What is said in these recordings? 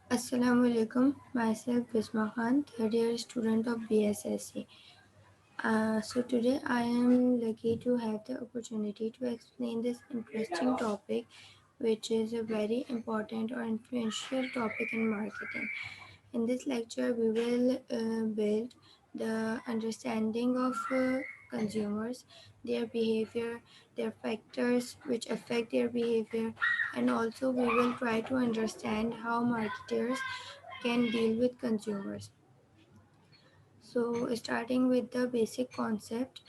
Assalamualaikum. Myself Bisma Khan, third year student of BSSC. So today I am lucky to have the opportunity to explain this interesting topic, which is a very important or influential topic in marketing. In this lecture, we will build the understanding of consumers, their behavior, their factors which affect their behavior, and also we will try to understand how marketers can deal with consumers. So, starting with the basic concept,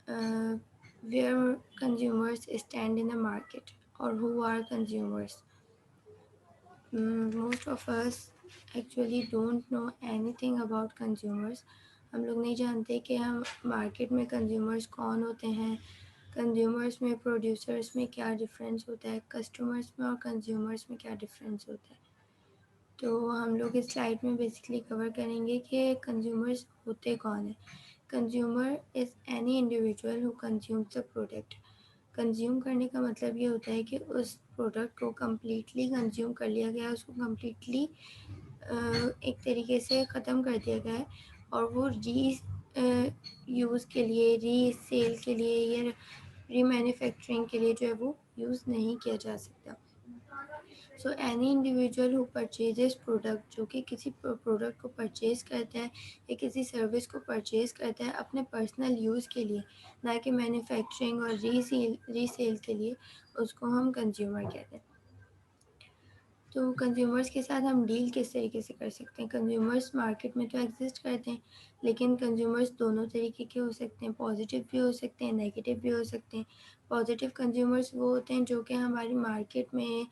uh, where consumers stand in the market or who are consumers. Most of us actually don't know anything about consumers. हम लोग नहीं जानते कि हम market में consumers कौन होते हैं, कंज्यूमर्स में प्रोड्यूसर्स में क्या डिफरेंस होता है, कस्टमर्स में और कंज्यूमर्स में क्या डिफरेंस होता है. तो हम लोग इस स्लाइड में बेसिकली कवर करेंगे कि कंज्यूमर्स होते कौन है. Consumer is any individual who consumes the product. Consume करने का मतलब ये होता है कि उस प्रोडक्ट को कम्प्लीटली कंज्यूम कर लिया गया, उसको कम्प्लीटली एक तरीके से ख़त्म कर दिया गया है और वो यूज़ के लिए, रीसेल के लिए या रीमैन्युफैक्चरिंग के लिए जो है वो यूज़ नहीं किया जा सकता. So any individual who purchases product, जो कि किसी प्रोडक्ट को परचेज़ करता है या किसी सर्विस को परचेज़ करता है अपने पर्सनल यूज़ के लिए, ना कि मैन्युफैक्चरिंग और रीसेल के लिए, उसको हम कंज्यूमर कहते हैं. तो कंज्यूमर्स के साथ हम डील किस तरीके से कर सकते हैं. कंज्यूमर्स मार्केट में तो एग्जिस्ट करते हैं, लेकिन कंज्यूमर्स दोनों तरीके के हो सकते हैं. पॉजिटिव भी हो सकते हैं, नेगेटिव भी हो सकते हैं. पॉजिटिव कंज्यूमर्स वो होते हैं जो कि हमारी मार्केट में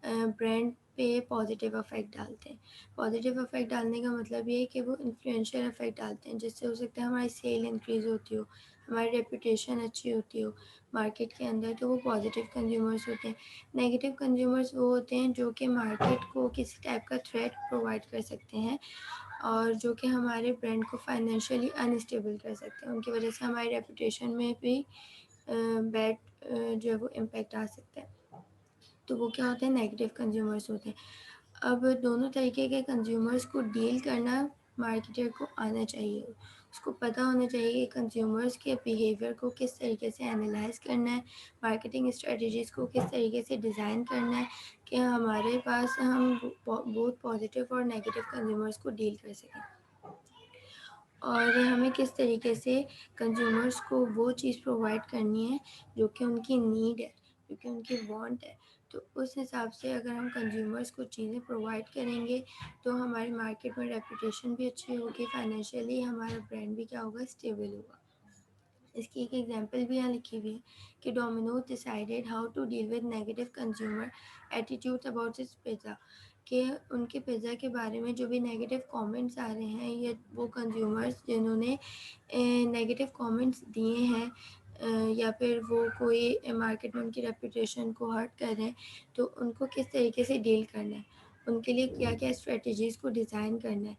ब्रांड पे पॉजिटिव इफ़ेक्ट डालते हैं. पॉजिटिव इफ़ेक्ट डालने का मतलब ये है कि वो इन्फ्लुएंशियल इफ़ेक्ट डालते हैं, जिससे हो सकता है हमारी सेल इंक्रीज़ होती हो, हमारी रेपुटेशन अच्छी होती हो मार्केट के अंदर, तो वो पॉजिटिव कंज्यूमर्स होते हैं. नेगेटिव कंज्यूमर्स वो होते हैं जो कि मार्केट को किसी टाइप का थ्रेट प्रोवाइड कर सकते हैं और जो कि हमारे ब्रांड को फाइनेंशियली अनस्टेबल कर सकते हैं. उनकी वजह से हमारी रेपुटेशन में भी बैड जो है वो इम्पैक्ट आ सकता है. तो वो क्या होते हैं, नेगेटिव कंज्यूमर्स होते हैं. अब दोनों तरीके के कंज्यूमर्स को डील करना मार्केटर को आना चाहिए. उसको पता होना चाहिए कि कंज्यूमर्स के बिहेवियर को किस तरीके से एनालाइज करना है, मार्केटिंग स्ट्रेटजीज़ को किस तरीके से डिज़ाइन करना है कि हमारे पास हम बहुत पॉजिटिव और नेगेटिव कंज्यूमर्स को डील कर सकें. और हमें किस तरीके से कंज्यूमर्स को वो चीज़ प्रोवाइड करनी है जो कि उनकी नीड है, जो कि उनकी वांट है. तो उस हिसाब से अगर हम कंज्यूमर्स को चीज़ें प्रोवाइड करेंगे तो हमारी मार्केट में रेपुटेशन भी अच्छी होगी, फाइनेंशियली हमारा ब्रांड भी क्या होगा, स्टेबल होगा. इसकी एक एग्जांपल भी यहाँ लिखी हुई है कि Domino's decided how to deal with negative consumer attitudes about its pizza. कि उनके पिज़्ज़ा के बारे में जो भी नेगेटिव कमेंट्स आ रहे हैं या वो कंज्यूमर्स जिन्होंने नेगेटिव कमेंट्स दिए हैं या फिर वो कोई मार्केट में उनकी रेपुटेशन को हर्ट कर रहे हैं, तो उनको किस तरीके से डील करना है, उनके लिए क्या क्या स्ट्रेटजीज़ को डिज़ाइन करना है.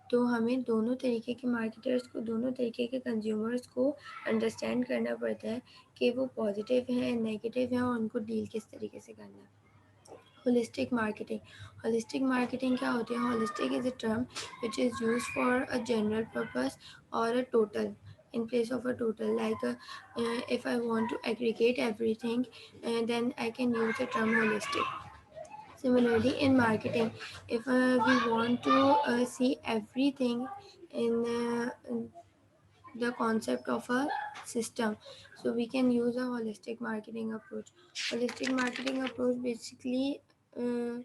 तो हमें दोनों तरीके के मार्केटर्स को, दोनों तरीके के कंज्यूमर्स को अंडरस्टैंड करना पड़ता है कि वो पॉजिटिव हैं, नेगेटिव हैं और उनको डील किस तरीके से करना है. Holistic marketing. होलिस्टिक मार्केटिंग क्या होती है? Holistic is a term which is use for a general purpose और a total in place of a total, like if I want to aggregate everything, then I can use the term holistic. Similarly, in marketing, if we want to see everything in the concept of a system, so we can use a holistic marketing approach. Holistic marketing approach basically uh,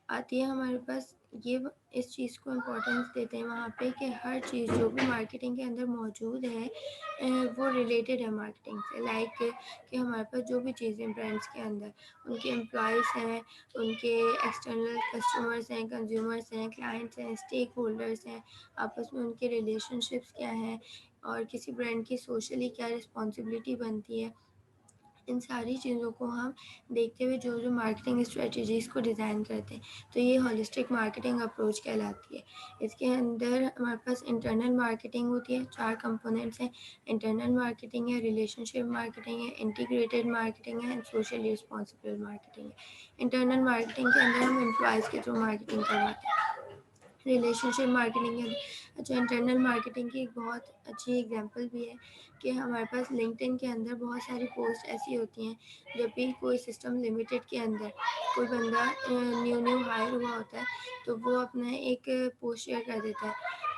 आती है हमारे पास, ये इस चीज़ को importance देते हैं वहाँ पे कि हर चीज़ जो भी मार्केटिंग के अंदर मौजूद है वो रिलेटेड है मार्केटिंग से. लाइक कि हमारे पास जो भी चीज़ें ब्रांड्स के अंदर, उनके एम्प्लॉयज़ हैं, उनके एक्सटर्नल कस्टमर्स हैं, कंज्यूमर्स हैं, क्लाइंट्स हैं, स्टेक होल्डर्स हैं, आपस में उनके रिलेशनशिप्स क्या हैं और किसी ब्रांड की सोशली क्या रिस्पॉन्सिबिलिटी बनती है. इन सारी चीज़ों को हम देखते हुए जो मार्केटिंग स्ट्रेटजीज़ को डिज़ाइन करते हैं, तो ये होलिस्टिक मार्केटिंग अप्रोच कहलाती है। इसके अंदर हमारे पास इंटरनल मार्केटिंग होती है, 4 कंपोनेंट्स हैं। इंटरनल मार्केटिंग है, रिलेशनशिप मार्केटिंग है, इंटीग्रेटेड मार्केटिंग है एंड सोशली रिस्पॉन्सिबल मार्केटिंग है। इंटरनल मार्केटिंग के अंदर हम एम्प्लॉयज़ के थ्रू मार्केटिंग करवाते हैं। रिलेशनशिप मार्केटिंग है, अच्छा इंटरनल मार्केटिंग की एक बहुत अच्छी एग्जांपल भी है कि हमारे पास लिंक्डइन के अंदर बहुत सारी पोस्ट ऐसी होती हैं, जब भी कोई सिस्टम लिमिटेड के अंदर कोई बंदा न्यू हायर हुआ होता है, तो वो अपना एक पोस्ट शेयर कर देता है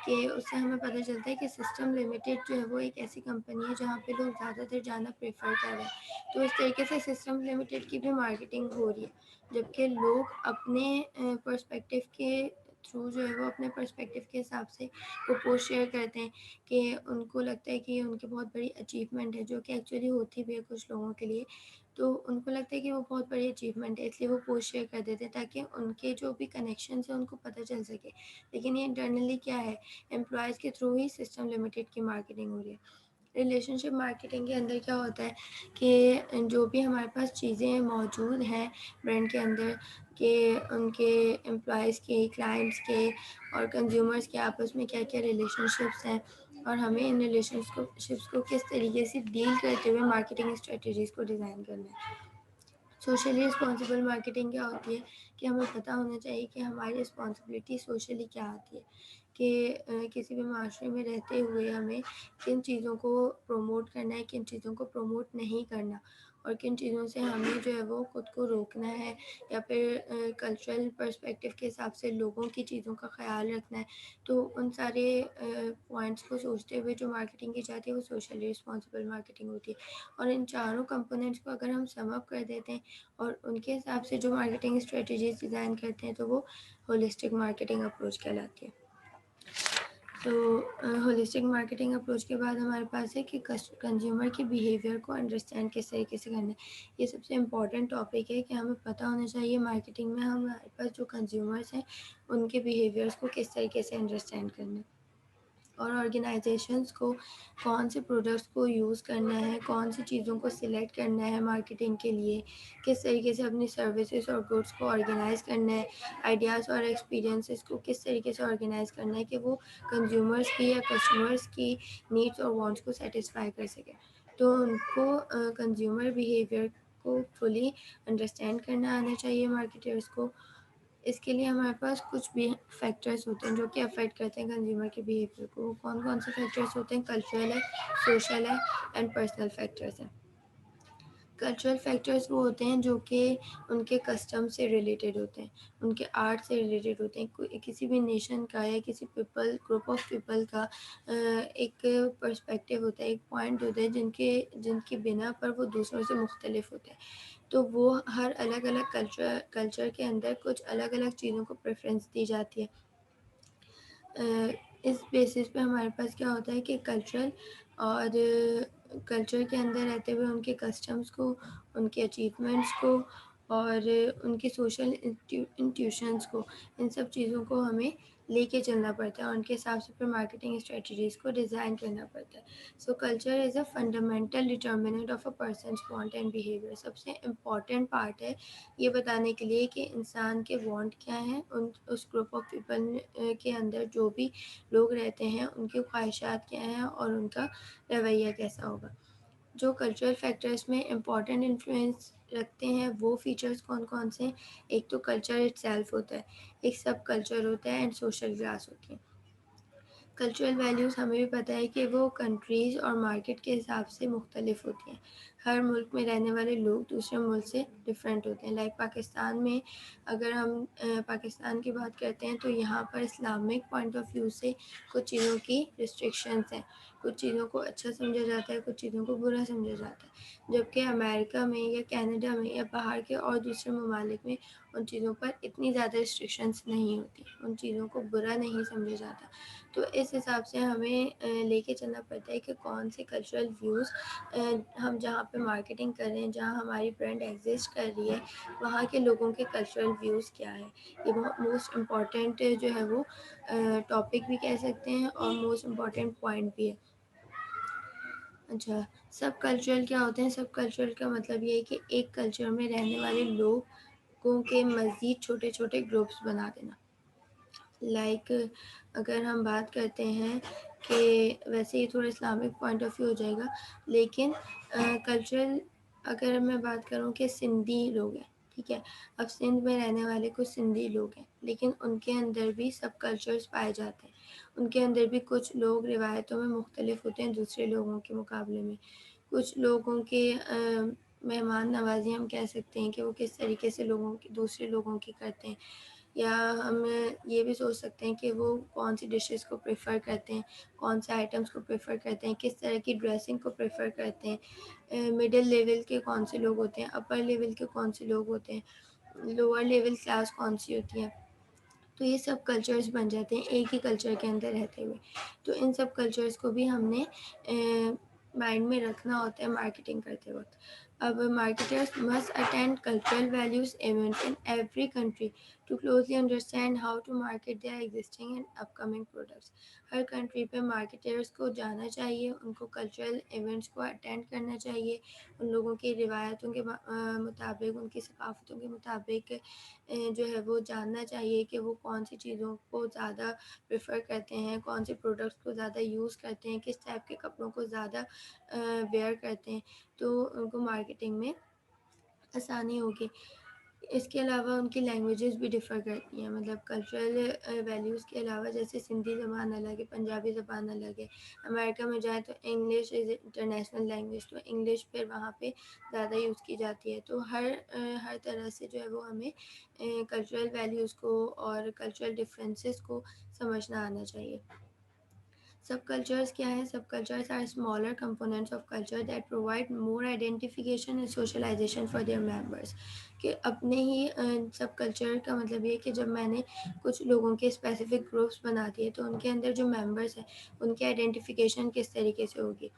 कि उससे हमें पता चलता है कि सिस्टम लिमिटेड जो है वो एक ऐसी कंपनी है जहाँ पे लोग ज़्यादातर जाना प्रेफर कर रहे हैं। तो इस तरीके से सिस्टम लिमिटेड की भी मार्केटिंग हो रही है, जबकि लोग अपने पर्सपेक्टिव के थ्रू जो है वो अपने पर्सपेक्टिव के हिसाब से वो पोस्ट शेयर करते हैं कि उनको लगता है कि ये उनकी बहुत बड़ी अचीवमेंट है, जो कि एक्चुअली होती भी है कुछ लोगों के लिए। तो उनको लगता है कि वो बहुत बड़ी अचीवमेंट है, इसलिए वो पोस्ट शेयर कर देते हैं ताकि उनके जो भी कनेक्शंस हैं उनको पता चल सके। लेकिन ये इंटरनली क्या है, एम्प्लॉयज़ के थ्रू ही सिस्टम लिमिटेड की मार्केटिंग हो रही है। रिलेशनशिप मार्केटिंग के अंदर क्या होता है कि जो भी हमारे पास चीज़ें मौजूद हैं ब्रांड के अंदर, कि उनके एम्प्लॉयज़ के, क्लाइंट्स के और कंज्यूमर्स के आपस में क्या-क्या रिलेशनशिप्स हैं और हमें इन रिलेशनशिप्स को किस तरीके से डील करते हुए मार्केटिंग स्ट्रेटजीज़ को डिज़ाइन करना है। सोशली रिस्पॉन्सिबल मार्केटिंग क्या होती है कि हमें पता होना चाहिए कि हमारी रिस्पॉन्सिबिलिटी सोशली क्या आती है, कि किसी भी माशरे में रहते हुए हमें किन चीज़ों को प्रमोट करना है, किन चीज़ों को प्रमोट नहीं करना और किन चीज़ों से हमें जो है वो खुद को रोकना है या फिर कल्चरल पर्सपेक्टिव के हिसाब से लोगों की चीज़ों का ख़्याल रखना है। तो उन सारे पॉइंट्स को सोचते हुए जो मार्केटिंग की जाती है वो सोशली रिस्पॉन्सिबल मार्केटिंग होती है। और इन चारों कंपोनेंट्स को अगर हम सम अप कर देते हैं और उनके हिसाब से जो मार्केटिंग स्ट्रेटजीज डिज़ाइन करते हैं, तो वो होलिस्टिक मार्केटिंग अप्रोच कहलाती है। तो होलिस्टिक मार्केटिंग अप्रोच के बाद हमारे पास है कि कंज्यूमर के बिहेवियर को अंडरस्टैंड किस तरीके से करना है। ये सबसे इम्पॉर्टेंट टॉपिक है कि हमें पता होना चाहिए मार्केटिंग में हमारे पास जो कंज्यूमर्स हैं उनके बिहेवियर्स को किस तरीके से अंडरस्टैंड करना है और ऑर्गेनाइजेशंस को कौन से प्रोडक्ट्स को यूज़ करना है, कौन सी चीज़ों को सिलेक्ट करना है मार्केटिंग के लिए, किस तरीके से अपनी सर्विसेज और गुड्स को ऑर्गेनाइज़ करना है, आइडियाज़ और एक्सपीरियंसेस को किस तरीके से ऑर्गेनाइज़ करना है कि वो कंज्यूमर्स की या कस्टमर्स की नीड्स और वांट्स को सेटिस्फाई कर सकें। तो उनको कंज्यूमर बिहेवियर को फुली अंडरस्टैंड करना आना चाहिए मार्केटर्स को। इसके लिए हमारे पास कुछ भी फैक्टर्स होते हैं जो कि अफ़ेक्ट करते हैं कंज्यूमर के बिहेवियर को। वो कौन-कौन से फैक्टर्स होते हैं? कल्चरल है, सोशल है एंड पर्सनल फैक्टर्स हैं। कल्चरल फैक्टर्स वो होते हैं जो कि उनके कस्टम से रिलेटेड होते हैं, उनके आर्ट से रिलेटेड होते हैं। कोई किसी भी नेशन का या किसी पीपल ग्रुप ऑफ पीपल का एक पर्सपेक्टिव होता है, एक पॉइंट होता है जिनकी बिना पर वो दूसरों से मुख्तलिफ होते हैं। तो वो हर अलग-अलग कल्चर के अंदर कुछ अलग-अलग चीज़ों को प्रेफ़रेंस दी जाती है। इस बेसिस पे हमारे पास क्या होता है कि और कल्चर के अंदर रहते हुए उनके कस्टम्स को, उनके अचीवमेंट्स को और उनकी सोशल इंट्यूशंस को, इन सब चीज़ों को हमें लेके चलना पड़ता है और उनके हिसाब से फिर मार्केटिंग स्ट्रेटजीज़ को डिज़ाइन करना पड़ता है। सो culture is a fundamental determinant of a persons want and behaviour. सबसे इम्पॉर्टेंट पार्ट है ये बताने के लिए कि इंसान के वांट क्या हैं, उस ग्रुप ऑफ पीपल के अंदर जो भी लोग रहते हैं उनकी ख्वाहिशात क्या हैं और उनका रवैया कैसा होगा। जो कल्चरल फैक्टर्स में इम्पॉर्टेंट इन्फ्लुएंस रखते हैं वो फीचर्स कौन-कौन से हैं? एक तो कल्चर इटसेल्फ होता है, एक सब कल्चर होता है एंड सोशल क्लास होती है। कल्चरल वैल्यूज़ हमें भी पता है कि वो कंट्रीज़ और मार्केट के हिसाब से मुख्तलिफ होती हैं। हर मुल्क में रहने वाले लोग दूसरे मुल्क से डिफरेंट होते हैं। लाइक पाकिस्तान में अगर हम पाकिस्तान की बात करते हैं तो यहाँ पर इस्लामिक पॉइंट ऑफ व्यू से कुछ चीज़ों की रिस्ट्रिक्शंस हैं। कुछ चीज़ों को अच्छा समझा जाता है, कुछ चीज़ों को बुरा समझा जाता है। जबकि अमेरिका में या कनाडा में या बाहर के और दूसरे ममालिक में उन चीज़ों पर इतनी ज़्यादा रिस्ट्रिक्शंस नहीं होती। उन चीज़ों को बुरा नहीं समझा जाता। तो इस हिसाब से हमें लेके चलना पड़ता है कि कौन से कल्चरल व्यूज़ हम जहाँ पे मार्केटिंग कर रहे हैं, जहाँ हमारी ब्रांड एग्जिस्ट कर रही है, वहाँ के लोगों के कल्चरल व्यूज़ क्या है। ये बहुत मोस्ट इम्पॉर्टेंट जो है वो टॉपिक भी कह सकते हैं और मोस्ट इम्पॉर्टेंट पॉइंट भी है। अच्छा, सब कल्चरल क्या होते हैं? सब कल्चरल का मतलब ये है कि एक कल्चर में रहने वाले लोगों के मज़ीद छोटे-छोटे ग्रुप्स बना देना। लाइक अगर हम बात करते हैं कि वैसे ये थोड़ा इस्लामिक पॉइंट ऑफ व्यू हो जाएगा, लेकिन कल्चरल अगर मैं बात करूँ कि सिंधी लोग हैं, ठीक है? अब सिंध में रहने वाले कुछ सिंधी लोग हैं, लेकिन उनके अंदर भी सब कल्चर्स पाए जाते हैं। उनके अंदर भी कुछ लोग रिवायतों में मुख्तलिफ होते हैं दूसरे लोगों के मुकाबले में। कुछ लोगों के मेहमान नवाज़ी हम कह सकते हैं कि वो किस तरीके से लोगों की दूसरे लोगों की करते हैं। या हम ये भी सोच सकते हैं कि वो कौन-सी डिशेज़ को प्रेफ़र करते हैं, कौन से आइटम्स को प्रेफ़र करते हैं, किस तरह की ड्रेसिंग को प्रेफ़र करते हैं। मिडल लेवल के कौन से लोग होते हैं, अपर लेवल के कौन से लोग होते हैं, लोअर लेवल क्लास कौन-सी होती है। तो ये सब कल्चर्स बन जाते हैं एक ही कल्चर के अंदर रहते हुए। तो इन सब कल्चर्स को भी हमने माइंड में रखना होता है मार्केटिंग करते वक़्त। अब marketers must attend cultural values event in every country to closely understand how to market their existing and upcoming products. हर कंट्री पे मार्केटर्स को जाना चाहिए, उनको कल्चरल इवेंट्स को अटेंड करना चाहिए, उन लोगों की रिवायतों के मुताबिक, उनकी सकाफ़तों के मुताबिक जो है वो जानना चाहिए कि वो कौन-सी चीज़ों को ज़्यादा प्रेफ़र करते हैं, कौन से प्रोडक्ट्स को ज़्यादा यूज़ करते हैं, किस टाइप के कपड़ों को ज़्यादा वेयर करते हैं, तो उनको मार्केटिंग में आसानी होगी। इसके अलावा उनकी लैंग्वेजेस भी डिफ़र करती हैं, मतलब कल्चरल वैल्यूज़ के अलावा जैसे सिंधी ज़बान अलग है, पंजाबी ज़बान अलग है। अमेरिका में जाएँ तो इंग्लिश इज़ इंटरनेशनल लैंग्वेज, तो इंग्लिश फिर वहाँ पे ज़्यादा यूज़ की जाती है। तो हर तरह से जो है वो हमें कल्चरल वैल्यूज़ को और कल्चरल डिफरेंसेस को समझना आना चाहिए। Subcultures क्या है? Subcultures are smaller components of culture that provide more identification and socialization for their members. कि अपने ही सब कल्चर का मतलब ये है कि जब मैंने कुछ लोगों के स्पेसिफिक ग्रुप्स बना दिए तो उनके अंदर जो मेंबर्स हैं उनकी आइडेंटिफिकेशन किस तरीके से होगी,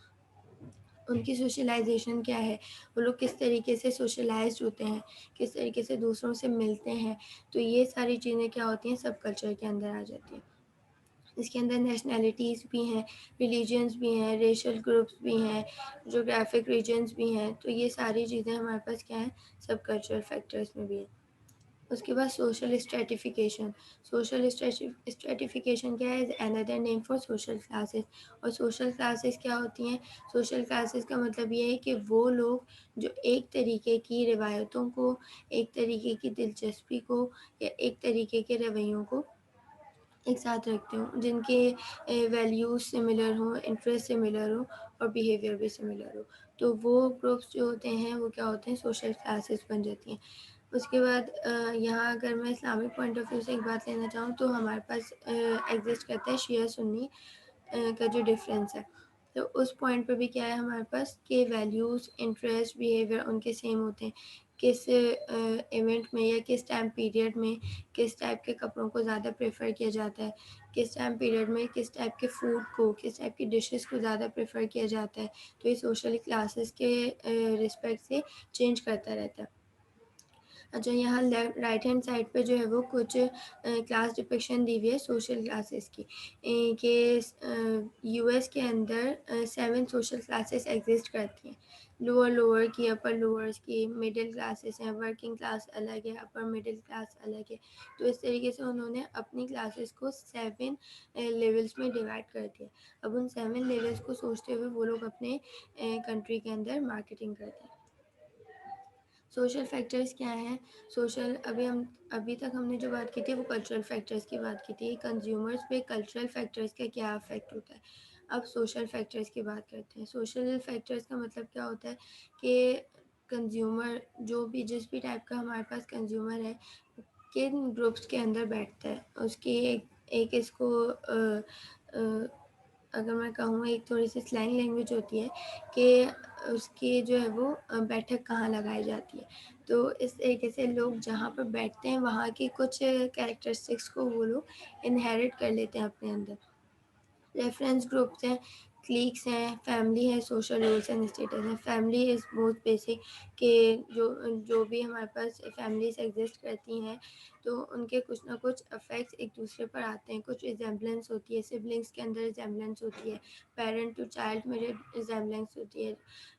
उनकी सोशलाइजेशन क्या है, वो लोग किस तरीके से सोशलाइज्ड होते हैं, किस तरीके से दूसरों से मिलते हैं, तो ये सारी चीज़ें क्या होती हैं सब कल्चर के अंदर आ जाती हैं। इसके अंदर नेशनैलिटीज़ भी हैं, रिलीजन्स भी हैं, रेशियल ग्रुप्स भी हैं, ज्योग्राफिक रीजन्स भी हैं, तो ये सारी चीज़ें हमारे पास क्या हैं, सब कल्चरल फैक्टर्स में भी हैं। उसके बाद सोशल स्ट्रैटिफ़िकेशन, सोशल स्ट्रैटिफ़िकेशन क्या है? Is another name for social classes. और सोशल क्लासेस क्या होती हैं? सोशल क्लासेस का मतलब ये है कि वो लोग जो एक तरीके की रिवायतों को, एक तरीके की दिलचस्पी को या एक तरीके के रवैयों को एक साथ रखती हूँ, जिनके वैल्यूज़ सिमिलर हों, इंटरेस्ट सिमिलर हो और बिहेवियर भी सिमिलर हो। तो वो ग्रुप्स जो होते हैं वो क्या होते हैं सोशल क्लासेस बन जाती हैं। उसके बाद यहाँ अगर मैं इस्लामिक पॉइंट ऑफ व्यू से एक बात लेना चाहूँ तो हमारे पास एग्ज़िस्ट करता है शिया सुन्नी का जो डिफ़रेंस है। तो उस पॉइंट पे भी क्या है हमारे पास कि वैल्यूज़, इंटरेस्ट, बिहेवियर उनके सेम होते हैं। किस इवेंट में या किस टाइम पीरियड में किस टाइप के कपड़ों को ज़्यादा प्रेफ़र किया जाता है, किस टाइम पीरियड में किस टाइप के फूड को, किस टाइप की डिशेज़ को ज़्यादा प्रेफ़र किया जाता है। तो ये सोशल क्लासेस के रिस्पेक्ट से चेंज करता रहता है। अच्छा यहाँ लेफ्ट राइट हैंड साइड पे जो है वो कुछ क्लास डिपिक्शन दी हुई है सोशल क्लासेस की कि यूएस के अंदर 7 सोशल क्लासेस एग्जिस्ट करती हैं। लोअर लोअर की, अपर लोअर्स की, मिडिल क्लासेस हैं, वर्किंग क्लास अलग है, अपर मिडिल क्लास अलग है। तो इस तरीके से उन्होंने अपनी क्लासेस को 7 लेवल्स में डिवाइड कर दिया। अब उन 7 लेवल्स को सोचते हुए वो लोग अपने कंट्री के अंदर मार्केटिंग करते हैं। सोशल फैक्टर्स क्या हैं? सोशल अभी तक हमने जो बात की थी वो कल्चरल फैक्टर्स की बात की थी। कंज्यूमर्स पे कल्चरल फैक्टर्स का क्या इफ़ेक्ट होता है? अब सोशल फैक्टर्स की बात करते हैं। सोशल फैक्टर्स का मतलब क्या होता है कि कंज्यूमर जो भी जिस भी टाइप का हमारे पास कंज्यूमर है, किन ग्रुप्स के अंदर बैठता है। उसकी एक एक इसको अ, अगर मैं कहूँ एक थोड़ी-सी स्लैंग लैंग्वेज होती है कि उसकी जो है वो बैठक कहाँ लगाई जाती है। तो इस तरीके से लोग जहाँ पर बैठते हैं वहाँ की कुछ कैरेक्टरिस्टिक्स को वो लोग इनहेरिट कर लेते हैं अपने अंदर। रेफरेंस ग्रुप्स हैं, क्लीक्स हैं, फैमिली है, सोशल रोल्स एंड स्टेटस हैं। फैमिली इज़ मोस्ट बेसिक कि जो जो भी हमारे पास फैमिलीज़ एग्ज़िस्ट करती हैं तो उनके कुछ ना कुछ इफ़ेक्ट्स एक दूसरे पर आते हैं, कुछ रिजेम्बलेंस होती है, सिबलिंग्स के अंदर रिजेम्बलेंस होती है, पेरेंट टू चाइल्ड में रिजेम्बलेंस होती है,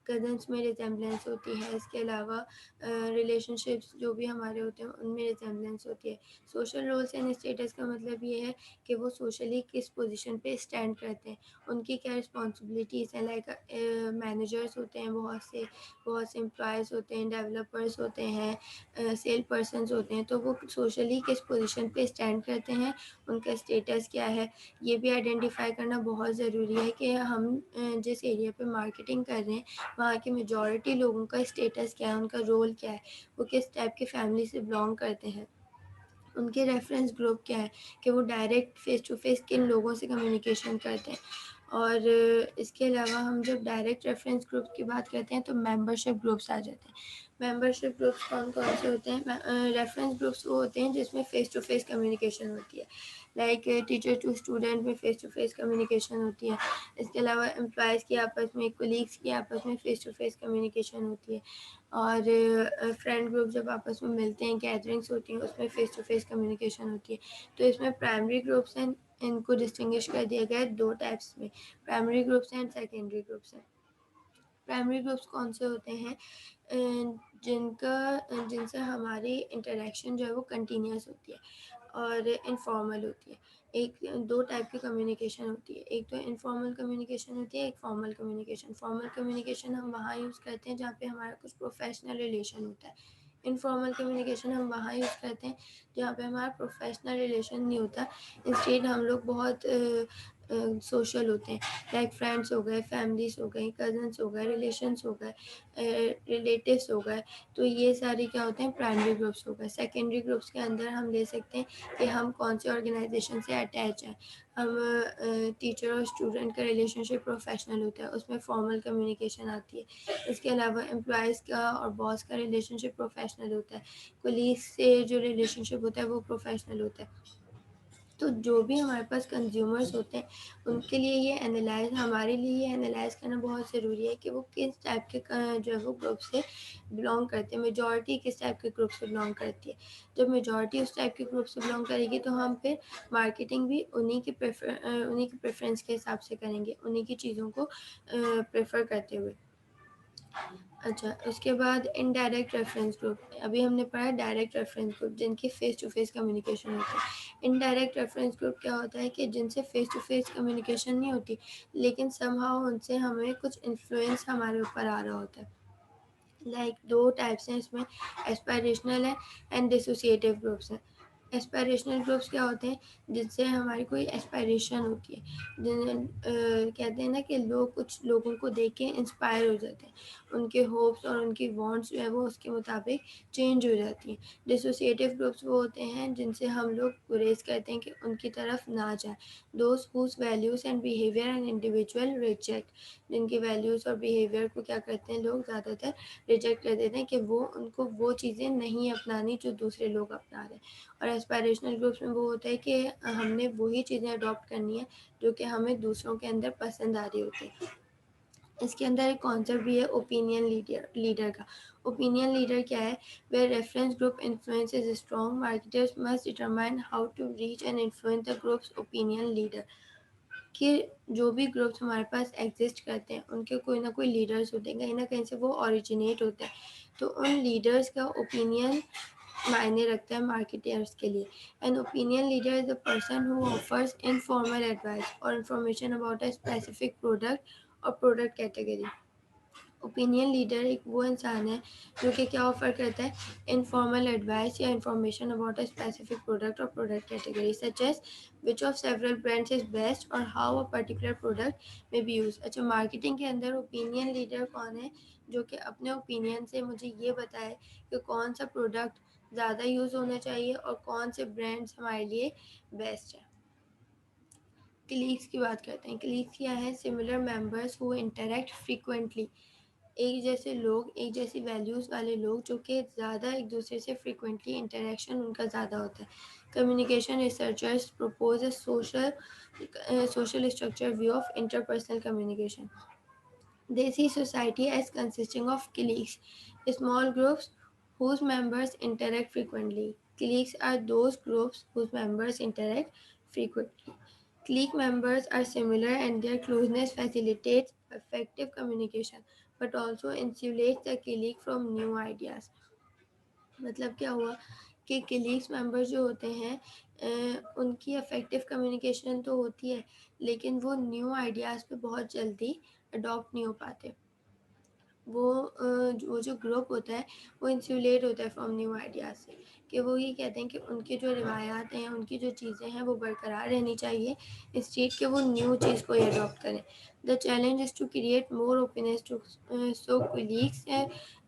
कज़न्स में रिजेम्बलेंस होती है, इसके अलावा रिलेशनशिप्स जो भी हमारे होते हैं उनमें रिजेम्बलेंस होती है। सोशल रोल्स एंड स्टेटस का मतलब ये है कि वो सोशली किस पोजीशन पे स्टैंड करते हैं, उनकी क्या रिस्पॉन्सिबिलिटीज़ हैं, लाइक मैनेजर्स होते हैं बहुत से एम्प्लॉयज़ होते हैं, डेवलपर्स होते हैं, सेल पर्सन्स होते हैं, तो वो सोशली किस पोजीशन पे स्टैंड करते हैं, उनका स्टेटस क्या है, ये भी आइडेंटिफ़ाई करना बहुत ज़रूरी है कि हम जिस एरिया पे मार्केटिंग कर रहे हैं वहाँ के मेजॉरिटी लोगों का स्टेटस क्या है, उनका रोल क्या है, वो किस टाइप की फैमिली से बिलोंग करते हैं, उनके रेफरेंस ग्रुप क्या है, कि वो डायरेक्ट फ़ेस टू फ़ेस किन लोगों से कम्युनिकेशन करते हैं। और इसके अलावा हम जब डायरेक्ट रेफरेंस ग्रुप की बात करते हैं तो मेंबरशिप ग्रुप्स आ जाते हैं। मेंबरशिप ग्रुप्स कौन-कौन से होते हैं? रेफरेंस ग्रुप्स वो होते हैं जिसमें फ़ेस टू फ़ेस कम्युनिकेशन होती है। लाइक टीचर टू स्टूडेंट में फ़ेस टू फ़ेस कम्युनिकेशन होती है। इसके अलावा एम्प्लॉइज़ की आपस में, कोलीग्स की आपस में फ़ेस टू फ़ेस कम्युनिकेशन होती है। और फ्रेंड ग्रुप जब आपस में मिलते हैं, गैदरिंग्स होती हैं, उसमें फ़ेस टू फ़ेस कम्युनिकेशन होती है। तो इसमें प्राइमरी ग्रुप्स हैं, इनको डिस्टिंग्विश कर दिया गया है 2 टाइप्स में, primary groups and secondary groups हैं। प्राइमरी ग्रुप्स कौन से होते हैं? जिनसे हमारी इंटरेक्शन जो है वो कंटिन्यूअस होती है और इनफॉर्मल होती है। एक 2 टाइप की कम्युनिकेशन होती है, एक तो इनफॉर्मल कम्युनिकेशन होती है, एक फॉर्मल कम्युनिकेशन। फॉर्मल कम्युनिकेशन हम वहाँ यूज़ करते हैं जहाँ पे हमारा कुछ प्रोफेशनल रिलेशन होता है। इनफॉर्मल कम्युनिकेशन हम वहाँ यूज़ करते हैं जहाँ पे हमारा प्रोफेशनल रिलेशन नहीं होता। इंस्टेड हम लोग बहुत सोशल होते हैं, लाइक फ्रेंड्स हो गए, फैमिलीज़ हो गई, कज़न्स हो गए, रिलेशंस हो गए, रिलेटिव्स हो गए। तो ये सारे क्या होते हैं? प्राइमरी ग्रुप्स हो गए। सेकेंडरी ग्रुप्स के अंदर हम ले सकते हैं कि हम कौन से ऑर्गेनाइजेशन से अटैच हैं। हम टीचर और स्टूडेंट का रिलेशनशिप प्रोफेशनल होता है, उसमें फॉर्मल कम्युनिकेशन आती है। इसके अलावा एम्प्लॉयज़ का और बॉस का रिलेशनशिप प्रोफेशनल होता है। कोलीग्स से जो रिलेशनशिप होता है वो प्रोफेशनल होता है। तो जो भी हमारे पास कंज्यूमर्स होते हैं, उनके लिए ये हमारे लिए ये एनालाइज़ करना बहुत ज़रूरी है कि वो किस टाइप के जो है वो ग्रुप से बिलॉन्ग करते हैं, मेजॉरिटी किस टाइप के ग्रुप से बिलॉन्ग करती है। जब मेजॉरिटी उस टाइप के ग्रुप से बिलॉन्ग करेगी तो हम फिर मार्केटिंग भी उन्हीं के प्रेफ़रेंस के हिसाब से करेंगे, उन्हीं की चीज़ों को प्रेफ़र करते हुए। अच्छा, उसके बाद इनडायरेक्ट रेफरेंस ग्रुप, अभी हमने पढ़ा डायरेक्ट रेफरेंस ग्रुप जिनकी फ़ेस टू फ़ेस कम्युनिकेशन होती है। इनडायरेक्ट रेफरेंस ग्रुप क्या होता है कि जिनसे फ़ेस टू फ़ेस कम्युनिकेशन नहीं होती, लेकिन समहाउ उनसे हमें कुछ इन्फ्लुएंस हमारे ऊपर आ रहा होता है। लाइक 2 टाइप्स हैं इसमें, एस्पायरेशनल है एंड डिसोसिएटिव ग्रुप्स हैं। एस्पायरेशनल ग्रुप्स क्या होते हैं? जिनसे हमारी कोई एस्पायरेशन होती है। कहते हैं ना कि लोग कुछ लोगों को देख के इंस्पायर हो जाते हैं। उनके होप्स और उनकी वांट्स जो है वो उसके मुताबिक चेंज हो जाती हैं। डिसोसिएटिव ग्रुप्स वो होते हैं जिनसे हम लोग गुरेज़ करते हैं कि उनकी तरफ ना जाएँ। Those who's values and behaviour an individual reject, जिनकी वैल्यूज़ और बिहेवियर को क्या करते हैं लोग ज़्यादातर रिजेक्ट कर देते हैं कि वो उनको वो चीज़ें नहीं अपनानी जो दूसरे लोग अपना रहे हैं। और एस्पायरेशनल ग्रुप्स में वो होता है कि हमने वही चीज़ें अडॉप्ट करनी है जो कि हमें दूसरों के अंदर पसंद आ रही होती है। इसके अंदर एक कॉन्सेप्ट भी है ओपिनियन लीडर लीडर का। ओपिनियन लीडर क्या है? Where reference group influence is strong, marketers must determine how to reach and influence the groups opinion leader. कि जो भी ग्रुप्स हमारे पास एग्जिस्ट करते हैं उनके कोई ना कोई लीडर्स होते हैं, कहीं ना कहीं से वो ओरिजिनेट होते हैं। तो उन लीडर्स का ओपिनियन मायने रखता है मार्केटर्स के लिए। An opinion leader is a person who offers informal advice और information about a specific product और प्रोडक्ट कैटेगरी। ओपिनियन लीडर एक वो इंसान है जो कि क्या ऑफ़र करता है? इनफॉर्मल एडवाइस या information about a specific product और product category, such as which of several brands is best और how a particular product may be use. अच्छा, मार्केटिंग के अंदर ओपिनियन लीडर कौन है? जो कि अपने ओपिनियन से मुझे ये बताए कि कौन-सा प्रोडक्ट ज़्यादा यूज़ होना चाहिए और कौन से ब्रांड्स हमारे लिए बेस्ट हैं। कलीग्स की बात करते हैं। कलीग्स क्या है? Similar members who interact frequently, एक जैसे लोग, एक जैसी वैल्यूज़ वाले लोग जो कि ज़्यादा एक दूसरे से फ्रीक्वेंटली इंटरेक्शन उनका ज़्यादा होता है। Communication researchers propose a social structure view of interpersonal communication. They see society as consisting of cliques, small groups whose members interact frequently. Cliques are those groups whose members interact frequently. Clique members are similar and their closeness facilitates effective communication but also insulates the clique from new ideas. मतलब क्या हुआ कि क्लीग्स members जो होते हैं उनकी effective communication तो होती है लेकिन वो न्यू आइडियाज़ पे बहुत जल्दी अडॉप्ट नहीं हो पाते। वो जो ग्रुप होता है वो इंसुलेट होता है फ्रॉम न्यू आइडियाज़ से कि वो ये कहते हैं कि उनकी जो रिवायात हैं, उनकी जो चीज़ें हैं वो बरकरार रहनी चाहिए इंस्टेड कि वो न्यू चीज़ को ही अडॉप्ट करें। The challenge is to create more openness to so colleagues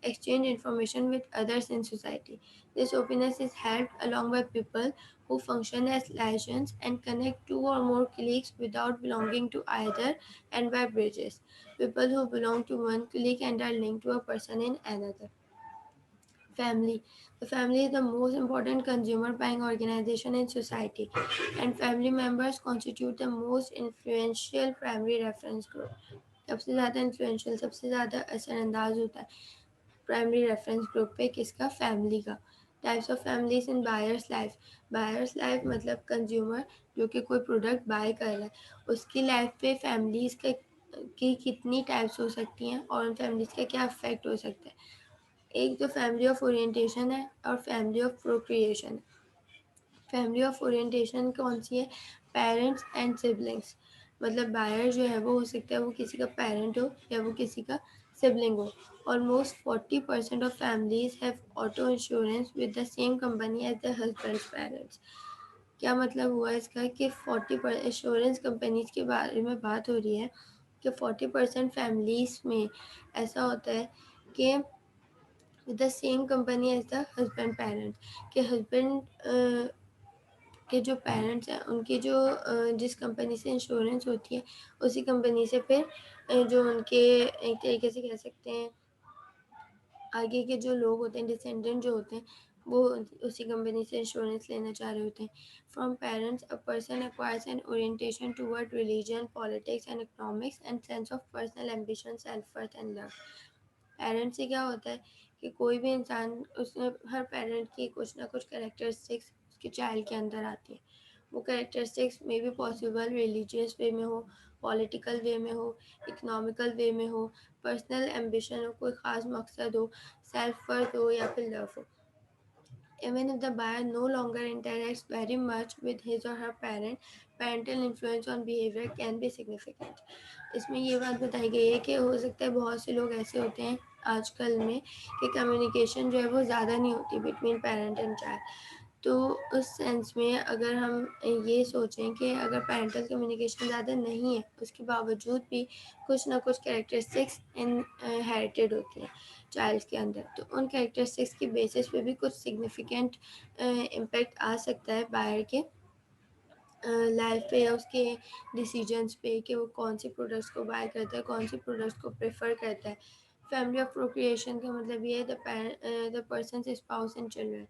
exchange information with others in society. This openness is helped along by people who function as liaisons and connect two or more colleagues without belonging to either and by bridges. People who belong to one clique and are linked to a person in another. Family. The family is the most important consumer buying organization in society, and family members constitute the most influential primary reference group. सबसे ज़्यादा influential सबसे ज़्यादा असरअंदाज होता है primary reference group पे किसका family का। Types of families in buyers life. Buyers life मतलब कंज्यूमर जो कि कोई प्रोडक्ट बाय कर रहा है उसकी लाइफ पे फैमिलीज़ का की कितनी टाइप्स हो सकती हैं और उन फैमिलीज़ का क्या इफेक्ट हो सकता है। एक तो फैमिली ऑफ ओरिएंटेशन है और फैमिली ऑफ प्रोक्रिएशन है। फैमिली ऑफ ओरिएंटेशन कौन सी है? Parents and siblings. मतलब बायर जो है वो हो सकता है वो किसी का पेरेंट हो या वो किसी का सिबलिंग हो। Almost 40% of families have auto insurance with the same company as the husband's parents. क्या मतलब हुआ इसका कि 40 इंश्योरेंस कंपनीज के बारे में बात हो रही है कि 40% फैमिलीज में ऐसा होता है कि with the same company as the husband parents के हस्बैंड के जो पेरेंट्स हैं उनकी जो जिस कंपनी से इंश्योरेंस होती है उसी कंपनी से फिर जो उनके एक तरीके से कह सकते हैं आगे के जो लोग होते हैं डिसेंडेंट जो होते हैं वो उसी कंपनी से इंश्योरेंस लेना चाह रहे होते हैं। From parents a person acquires an orientation toward religion politics and economics and sense of personal ambition self worth and love. Parents से क्या होता है कि कोई भी इंसान उसने हर पेरेंट की कुछ ना कुछ कैरेक्टरिस्टिक्स उसके चाइल्ड के अंदर आती हैं। वो characteristics may be possible religious way में हो, पॉलिटिकल वे में हो, इकोनॉमिकल वे में हो, पर्सनल एम्बिशन हो, कोई ख़ास मकसद हो, सेल्फ वर्थ हो या फिर लव हो। Even if the buyer no longer interacts very much with his or her parent, parental influence on behavior can be significant. इसमें ये बात बताई गई है कि हो सकता है बहुत से लोग ऐसे होते हैं आजकल में कि कम्युनिकेशन जो है वो ज़्यादा नहीं होती बिटवीन पेरेंट एंड चाइल्ड। तो उस सेंस में अगर हम ये सोचें कि अगर पेरेंटल कम्युनिकेशन ज़्यादा नहीं है उसके बावजूद भी कुछ ना कुछ कैरेक्टरिस्टिक्स इनहेरिटेड होती हैं चाइल्ड के अंदर, तो उन कैरेक्टरिस्टिक्स की बेसिस पे भी कुछ सिग्निफिकेंट इम्पैक्ट आ सकता है बाहर के लाइफ पे या उसके डिसीजंस पे कि वो कौन सी प्रोडक्ट्स को बाय करता है, कौन सी प्रोडक्ट्स को प्रेफर करता है। फैमिली ऑफ प्रोक्रिएशन का मतलब ये है the persons spouse and children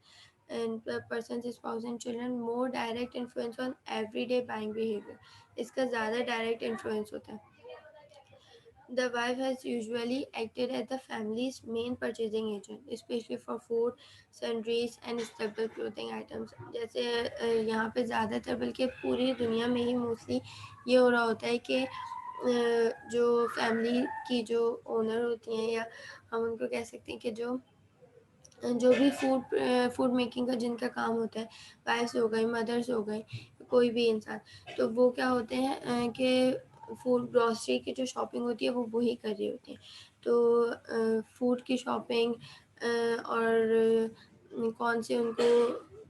and the persons spouse and children more direct influence on everyday buying behaviour. इसका ज़्यादा डायरेक्ट इन्फ्लुएंस होता है। The wife has usually acted as the family's main purchasing agent, especially for food, sundries and staple clothing items. जैसे यहाँ पे ज़्यादातर बल्कि पूरी दुनिया में ही मोस्टली ये हो रहा होता है कि जो फैमिली की जो ओनर होती हैं या हम उनको कह सकते हैं कि जो भी फूड मेकिंग का जिनका काम होता है, वाइफ्स हो गई, मदर्स हो गई, कोई भी इंसान, तो वो क्या होते हैं कि फूड ग्रॉसरी की जो शॉपिंग होती है वो वही कर रही होती हैं। तो फूड की शॉपिंग और कौन से उनको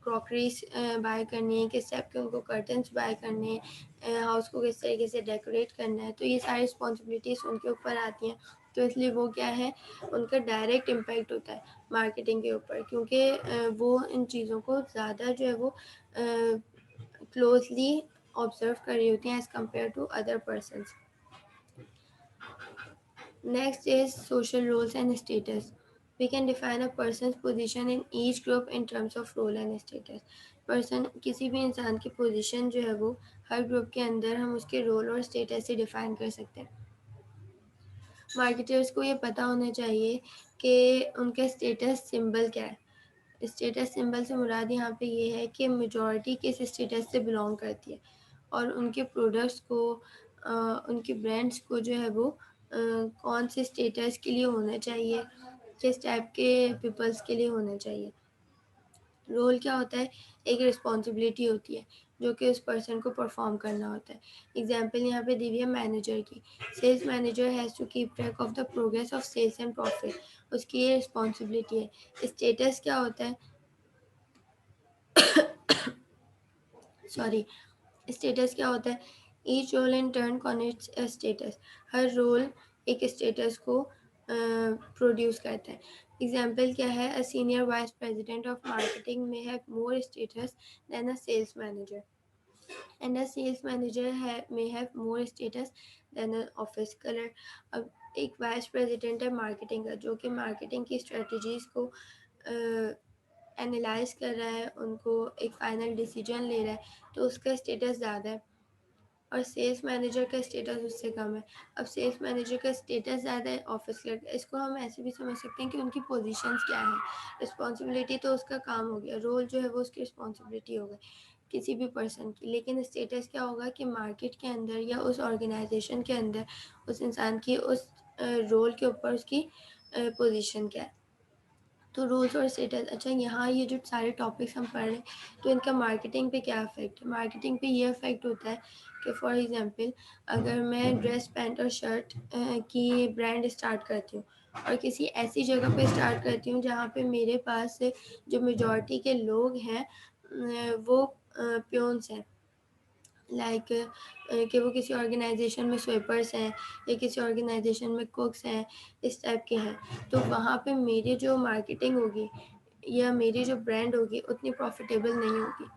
क्रॉकरीज बाय करनी है, किस टाइप के उनको कर्टन्स बाय करने हैं, हाउस को किस तरीके से डेकोरेट करना है, तो ये सारी रिस्पॉन्सिबिलिटीज़ उनके ऊपर आती हैं। तो इसलिए वो क्या है उनका डायरेक्ट इम्पैक्ट होता है मार्केटिंग के ऊपर क्योंकि वो इन चीज़ों को ज़्यादा जो है वो क्लोजली ऑब्जर्व कर रही होती हैं as compare to other persons. Next is social roles and status. We can define a person's position in each group in terms of role and status. Person किसी भी इंसान की पोजीशन जो है वो हर ग्रुप के अंदर हम उसके रोल और स्टेटस से डिफाइन कर सकते हैं। मार्केटर्स को ये पता होना चाहिए कि उनका स्टेटस सिंबल क्या है। स्टेटस सिंबल से मुराद यहाँ पे ये है कि मेजॉरिटी किस स्टेटस से बिलोंग करती है और उनके प्रोडक्ट्स को उनके ब्रांड्स को जो है वो कौन से स्टेटस के लिए होना चाहिए, किस टाइप के पीपल्स के लिए होना चाहिए। रोल क्या होता है, एक रिस्पॉन्सिबिलिटी होती है जो कि उस पर्सन को परफॉर्म करना होता है। एग्जाम्पल यहाँ पे दी हुई है मैनेजर की। Sales manager has to keep track of the progress of sales and profit, उसकी ये रिस्पॉन्सिबिलिटी है। स्टेटस क्या होता है, सॉरी, स्टेटस क्या होता है, each role in turn connotes a status, हर रोल एक स्टेटस को प्रोड्यूस करता है। एग्जाम्पल क्या है, a senior vice president of marketing may have more status than a sales manager and a sales manager may have more status than an office clerk. अब एक vice president है marketing का जो कि मार्केटिंग की strategies को analyse कर रहा है, उनको एक फ़ाइनल डिसीजन ले रहा है, तो उसका स्टेटस ज़्यादा है और सेल्स मैनेजर का स्टेटस उससे कम है। अब सेल्स मैनेजर का स्टेटस ज़्यादा है ऑफिस क्लर्क, इसको हम ऐसे भी समझ सकते हैं कि उनकी पोजीशंस क्या है। रिस्पॉन्सिबिलिटी तो उसका काम हो गया, रोल जो है वो उसकी रिस्पॉन्सिबिलिटी हो गई किसी भी पर्सन की, लेकिन स्टेटस क्या होगा कि मार्केट के अंदर या उस ऑर्गेनाइजेशन के अंदर उस इंसान की उस रोल के ऊपर उसकी पोजीशन क्या है। तो रोल्स और स्टेटस, अच्छा यहाँ ये जो सारे टॉपिक्स हम पढ़ रहे हैं तो इनका मार्केटिंग पे क्या इफ़ेक्ट है। मार्केटिंग पे ये इफ़ेक्ट होता है कि फॉर एग्जांपल अगर मैं ड्रेस पैंट और शर्ट की ब्रांड स्टार्ट करती हूँ और किसी ऐसी जगह पे स्टार्ट करती हूँ जहाँ पे मेरे पास जो मेजॉरिटी के लोग हैं वो प्योन्स हैं, लाइक कि वो किसी ऑर्गेनाइजेशन में स्वीपर्स हैं या किसी ऑर्गेनाइजेशन में कुक्स हैं, इस टाइप के हैं, तो वहाँ पे मेरी जो मार्केटिंग होगी या मेरी जो ब्रांड होगी उतनी प्रॉफिटेबल नहीं होगी।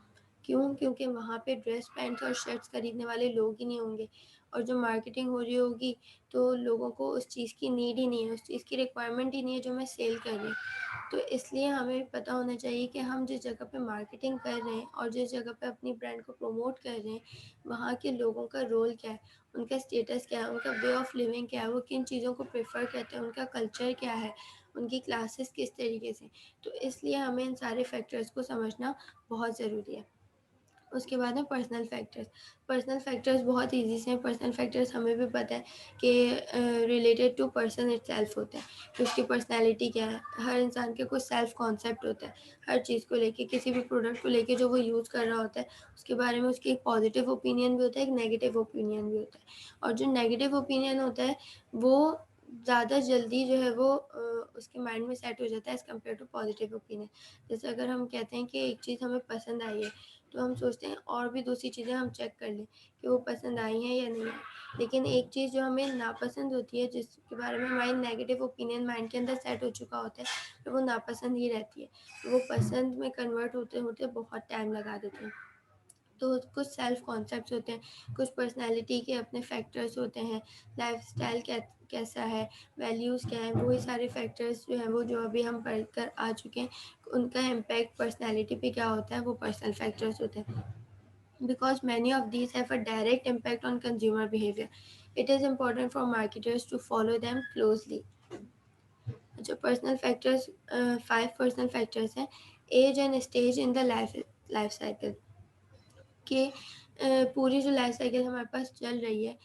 क्यों? क्योंकि वहाँ पे ड्रेस पैंट्स और शर्ट्स खरीदने वाले लोग ही नहीं होंगे और जो मार्केटिंग हो रही होगी तो लोगों को उस चीज़ की नीड ही नहीं है, उस चीज़ की रिक्वायरमेंट ही नहीं है जो मैं सेल कर रही हूँ। तो इसलिए हमें पता होना चाहिए कि हम जिस जगह पे मार्केटिंग कर रहे हैं और जिस जगह पे अपनी ब्रांड को प्रमोट कर रहे हैं वहाँ के लोगों का रोल क्या है, उनका स्टेटस क्या है, उनका वे ऑफ लिविंग क्या है, वो किन चीज़ों को प्रेफर करते हैं, उनका कल्चर क्या है, उनकी क्लासेस किस तरीके से। तो इसलिए हमें इन सारे फैक्टर्स को समझना बहुत ज़रूरी है। उसके बाद में पर्सनल फैक्टर्स। पर्सनल फैक्टर्स बहुत ईजी से हैं। पर्सनल फैक्टर्स हमें भी पता है कि रिलेटेड टू पर्सन इटसेल्फ होते हैं कि उसकी पर्सनैलिटी क्या है। हर इंसान के कुछ सेल्फ कॉन्सेप्ट होता है हर चीज़ को लेके, किसी भी प्रोडक्ट को लेके जो वो यूज़ कर रहा होता है उसके बारे में उसकी एक पॉजिटिव ओपिनियन भी होता है, एक नेगेटिव ओपिनियन भी होता है। और जो नेगेटिव ओपिनियन होता है वो ज़्यादा जल्दी जो है वो उसके माइंड में सेट हो जाता है as compare to positive opinion. जैसे अगर हम कहते हैं कि एक चीज़ हमें पसंद आई है तो हम सोचते हैं और भी दूसरी चीज़ें हम चेक कर लें कि वो पसंद आई हैं या नहीं आई। लेकिन एक चीज़ जो हमें नापसंद होती है जिसके बारे में हमारी नेगेटिव ओपिनियन माइंड के अंदर सेट हो चुका होता है तो वो नापसंद ही रहती है, तो वो पसंद में कन्वर्ट होते होते बहुत टाइम लगा देते हैं। तो कुछ सेल्फ कॉन्सेप्ट्स होते हैं, कुछ पर्सनैलिटी के अपने फैक्टर्स होते हैं, लाइफस्टाइल कैसा है, वैल्यूज़ क्या हैं, वही सारे फैक्टर्स जो हैं वो जो अभी हम पढ़ कर आ चुके हैं, उनका इम्पैक्ट पर्सनैलिटी पे क्या होता है वो पर्सनल फैक्टर्स होते हैं। Because many of these have a direct impact on consumer behavior, it is important for marketers to follow them closely. जो पर्सनल फैक्टर्स 5 पर्सनल फैक्टर्स हैं, age and stage in the life cycle कि पूरी जो life cycle हमारे पास चल रही है,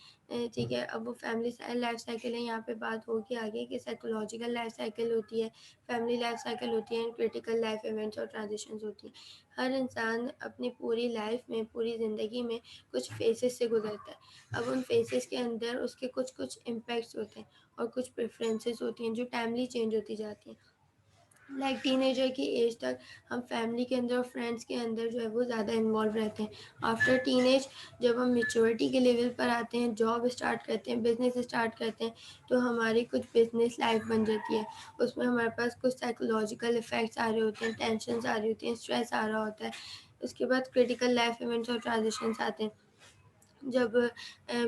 ठीक है, अब वो फैमिली लाइफ साइकिल है, यहाँ पे बात होगी आगे कि साइकोलॉजिकल लाइफ साइकिल होती है, फैमिली लाइफ साइकिल होती है, क्रिटिकल लाइफ इवेंट्स और ट्रांजिशंस होती हैं। हर इंसान अपनी पूरी लाइफ में, पूरी ज़िंदगी में कुछ फेसेस से गुजरता है। अब उन फेसेस के अंदर उसके कुछ कुछ इम्पैक्ट्स होते हैं और कुछ प्रेफरेंसेस होती हैं जो टाइमली चेंज होती जाती हैं। लाइक टीनेजर की एज तक हम फैमिली के अंदर और फ्रेंड्स के अंदर जो है वो ज़्यादा इन्वॉल्व रहते हैं। आफ्टर टीनेज जब हम मेच्योरिटी के लेवल पर आते हैं, जॉब स्टार्ट करते हैं, बिज़नेस स्टार्ट करते हैं, तो हमारी कुछ बिज़नेस लाइफ बन जाती है। उसमें हमारे पास कुछ साइकोलॉजिकल इफ़ेक्ट्स आ रहे होते हैं, टेंशन्स आ रही होती हैं, स्ट्रेस आ रहा होता है। उसके बाद क्रिटिकल लाइफ इवेंट्स और ट्रांजिशंस आते हैं। जब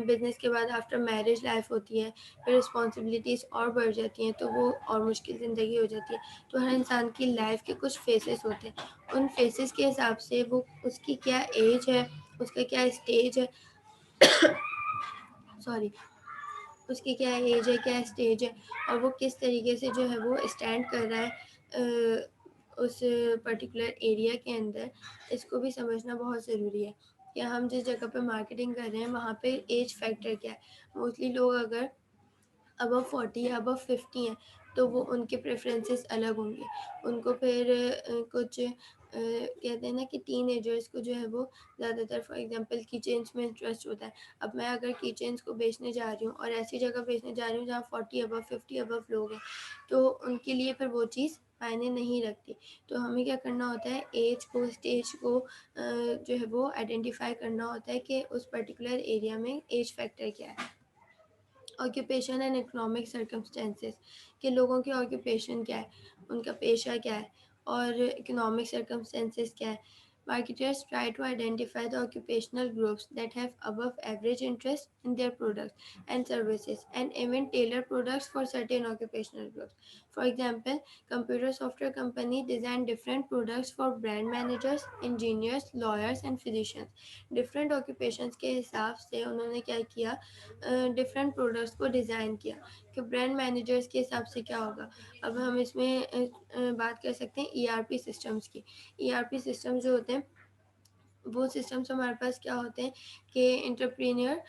बिज़नेस के बाद आफ्टर मैरिज लाइफ होती है, फिर रिस्पॉन्सिबिलिटीज़ और बढ़ जाती हैं, तो वो और मुश्किल ज़िंदगी हो जाती है। तो हर इंसान की लाइफ के कुछ फेसेस होते हैं, उन फेसेस के हिसाब से वो उसकी क्या एज है, उसका क्या स्टेज है, सॉरी, उसकी क्या एज है, क्या स्टेज है और वो किस तरीके से जो है वो स्टैंड कर रहा है उस पर्टिकुलर एरिया के अंदर, इसको भी समझना बहुत ज़रूरी है कि हम जिस जगह पे मार्केटिंग कर रहे हैं वहाँ पे एज फैक्टर क्या है। मोस्टली लोग अगर अबव 40 या अबव 50 हैं, तो वो उनके प्रेफ़रेंसेस अलग होंगे। उनको फिर कुछ कहते हैं ना कि टीनेजर्स को जो है वो ज़्यादातर फॉर एग्ज़ाम्पल किचन्स में इंटरेस्ट होता है। अब मैं अगर किचन्स को बेचने जा रही हूँ और ऐसी जगह बेचने जा रही हूँ जहाँ 40 अबव 50 अबव लोग हैं, तो उनके लिए फिर वो चीज़ मायने नहीं रखती। तो हमें क्या करना होता है, ऐज को, स्टेज को जो है वो आइडेंटिफ़ाई करना होता है कि उस पर्टिकुलर एरिया में ऐज फैक्टर क्या है। ऑक्यूपेशन एंड इकोनॉमिक सर्कमस्टेंसेस कि लोगों के ऑक्यूपेशन क्या है, उनका पेशा क्या है और इकोनॉमिक सर्कमस्टेंसेस क्या है। Marketers try to identify the occupational groups that have above average interest in their products and services and even tailor products for certain occupational groups. For example, computer software company design different products for brand managers, engineers, lawyers and physicians. Different occupations के हिसाब से उन्होंने क्या किया, different products को design किया कि brand managers के हिसाब से क्या होगा। अब हम इसमें बात कर सकते हैं ईआरपी सिस्टम्स की। ईआरपी सिस्टम्स जो होते हैं, वो सिस्टम्स हमारे पास क्या होते हैं कि एंटरप्रेन्योर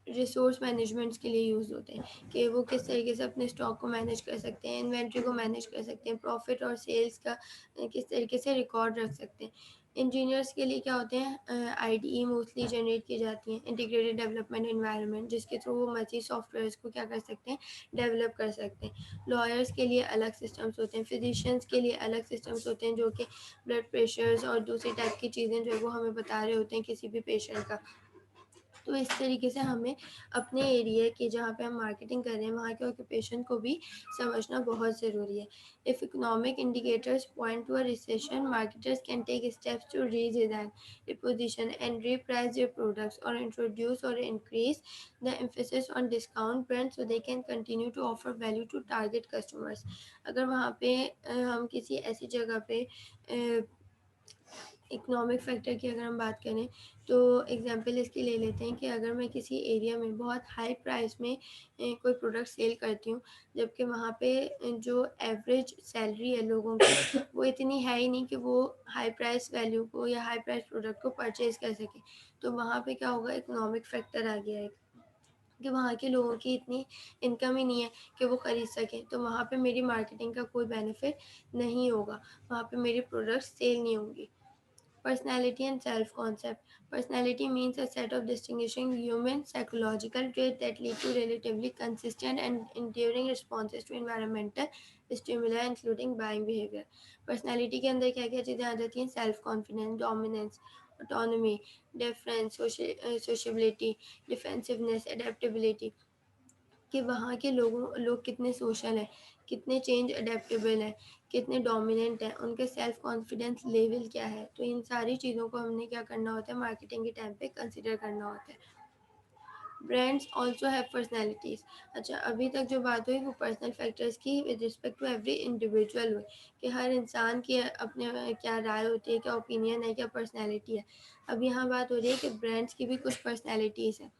रिसोर्स मैनेजमेंट्स के लिए यूज़ होते हैं कि वो किस तरीके से अपने स्टॉक को मैनेज कर सकते हैं, इन्वेंट्री को मैनेज कर सकते हैं, प्रॉफिट और सेल्स का किस तरीके से रिकॉर्ड रख सकते हैं। इंजीनियर्स के लिए क्या होते हैं, आईडीई मोस्टली जनरेट की जाती हैं, इंटीग्रेटेड डेवलपमेंट एनवायरनमेंट, जिसके थ्रू वो मज़ीद सॉफ्टवेयर्स को क्या कर सकते हैं, डेवलप कर सकते हैं। लॉयर्स के लिए अलग सिस्टम्स होते हैं, फिजिशियंस के लिए अलग सिस्टम्स होते हैं जो कि ब्लड प्रेशर्स और दूसरी टाइप की चीज़ें जो है वो हमें बता रहे होते हैं किसी भी पेशेंट का। तो इस तरीके से हमें अपने एरिया की, जहाँ पे हम मार्केटिंग कर रहे हैं, वहाँ के ऑक्यूपेशन को भी समझना बहुत ज़रूरी है। If economic indicators point to a recession, marketers can take steps to redesign, reposition and reprice their products or introduce or increase the emphasis on discount brands so they can continue to offer value to target customers. अगर वहाँ पे हम किसी ऐसी जगह पे economic factor की अगर हम बात करें, तो एग्ज़ाम्पल इसकी ले लेते हैं कि अगर मैं किसी एरिया में बहुत हाई प्राइस में कोई प्रोडक्ट सेल करती हूँ, जबकि वहाँ पे जो एवरेज सैलरी है लोगों की वो इतनी है ही नहीं कि वो हाई प्राइस वैल्यू को या हाई प्राइस प्रोडक्ट को परचेज़ कर सकें। तो वहाँ पे क्या होगा, इकोनॉमिक फैक्टर आ गया एक कि वहाँ के लोगों की इतनी इनकम ही नहीं है कि वो खरीद सकें, तो वहाँ पे मेरी मार्केटिंग का कोई बेनिफिट नहीं होगा, वहाँ पे मेरी प्रोडक्ट्स सेल नहीं होंगी। Personality and self concept. Personality means a set of distinguishing human psychological traits that lead to relatively consistent and enduring responses to environmental stimuli, including buying behavior. Personality के अंदर क्या क्या चीज़ें आ जाती हैं? Self confidence, dominance, autonomy, difference, sociability, defensiveness, adaptability कि वहाँ के लोग कितने सोशल हैं, कितने चेंज अडेप्टेबल हैं, कितने डोमिनेंट हैं, उनके सेल्फ कॉन्फिडेंस लेवल क्या है। तो इन सारी चीज़ों को हमने क्या करना होता है, मार्केटिंग के टाइम पे कंसिडर करना होता है। Brands also have personalities. अच्छा, अभी तक जो बात हुई वो पर्सनल फैक्टर्स की with respect to every individual हुई कि हर इंसान की अपने क्या राय होती है, क्या ओपिनियन है, क्या पर्सनैलिटी है। अब यहाँ बात हो रही है कि ब्रांड्स की भी कुछ पर्सनैलिटीज़ हैं।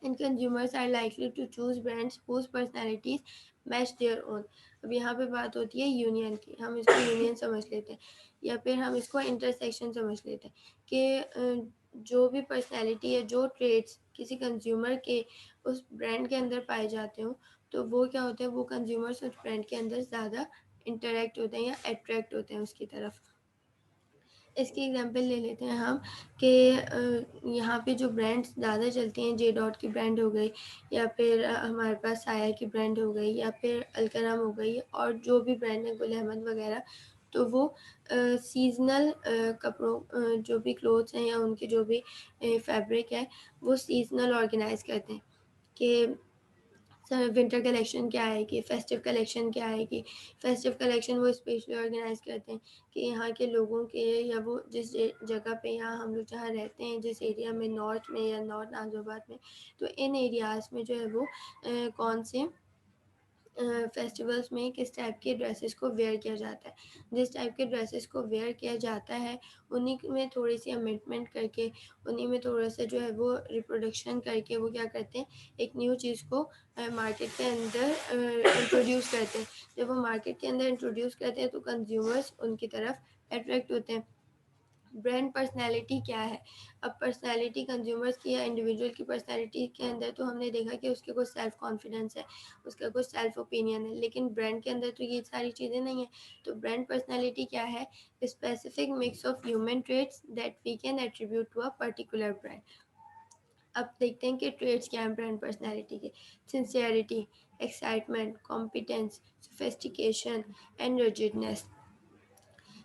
And consumers are likely to choose brands whose personalities match their own. अब यहाँ पे बात होती है यूनियन की, हम इसको यूनियन समझ लेते हैं या फिर हम इसको इंटरसेक्शन समझ लेते हैं कि जो भी पर्सनैलिटी है, जो ट्रेड्स किसी कंज्यूमर के उस ब्रांड के अंदर पाए जाते हों, तो वो क्या होता है, वो कंज्यूमर्स उस ब्रांड के अंदर ज़्यादा इंटरेक्ट होते हैं या अट्रैक्ट होते हैं उसकी तरफ। इसकी एग्जांपल ले लेते हैं हम कि यहाँ पे जो ब्रांड्स ज़्यादा चलती हैं, जे डॉट की ब्रांड हो गई या फिर हमारे पास साया की ब्रांड हो गई या फिर अल्करम हो गई और जो भी ब्रांड है, गुल अहमद वगैरह, तो वो सीज़नल कपड़ों जो भी क्लोथ्स हैं या उनके जो भी फैब्रिक है, वो सीज़नल ऑर्गेनाइज़ करते हैं कि सर विंटर कलेक्शन क्या आएगी, फेस्टिव कलेक्शन क्या आएगी। फेस्टिव कलेक्शन वो स्पेशली ऑर्गेनाइज़ करते हैं कि यहाँ के लोगों के या वो जिस जगह पे, यहाँ हम लोग जहाँ रहते हैं, जिस एरिया में, नॉर्थ में या नॉर्थ नाज़िबाबाद में, तो इन एरियाज़ में जो है वो कौन से फेस्टिवल्स में किस टाइप के ड्रेसेस को वेयर किया जाता है। जिस टाइप के ड्रेसेस को वेयर किया जाता है उन्हीं में थोड़ी सी अमेंडमेंट करके, उन्हीं में थोड़ा सा जो है वो रिप्रोडक्शन करके वो क्या करते हैं, एक न्यू चीज़ को मार्केट के अंदर इंट्रोड्यूस करते हैं। जब वो मार्केट के अंदर इंट्रोड्यूस करते हैं तो कंज्यूमर्स उनकी तरफ अट्रैक्ट होते हैं। ब्रांड पर्सनैलिटी क्या है? अब पर्सनैलिटी कंज्यूमर्स की या इंडिविजुअल की पर्सनैलिटी के अंदर तो हमने देखा कि उसके कुछ सेल्फ कॉन्फिडेंस है, उसका कुछ सेल्फ ओपिनियन है, लेकिन ब्रांड के अंदर तो ये सारी चीज़ें नहीं है। तो ब्रांड पर्सनैलिटी क्या है? Specific mix of human traits that we can attribute to a particular brand. अब देखते हैं कि ट्रेट्स क्या हैं ब्रांड पर्सनैलिटी के। Sincerity, excitement, competence, sophistication and ruggedness.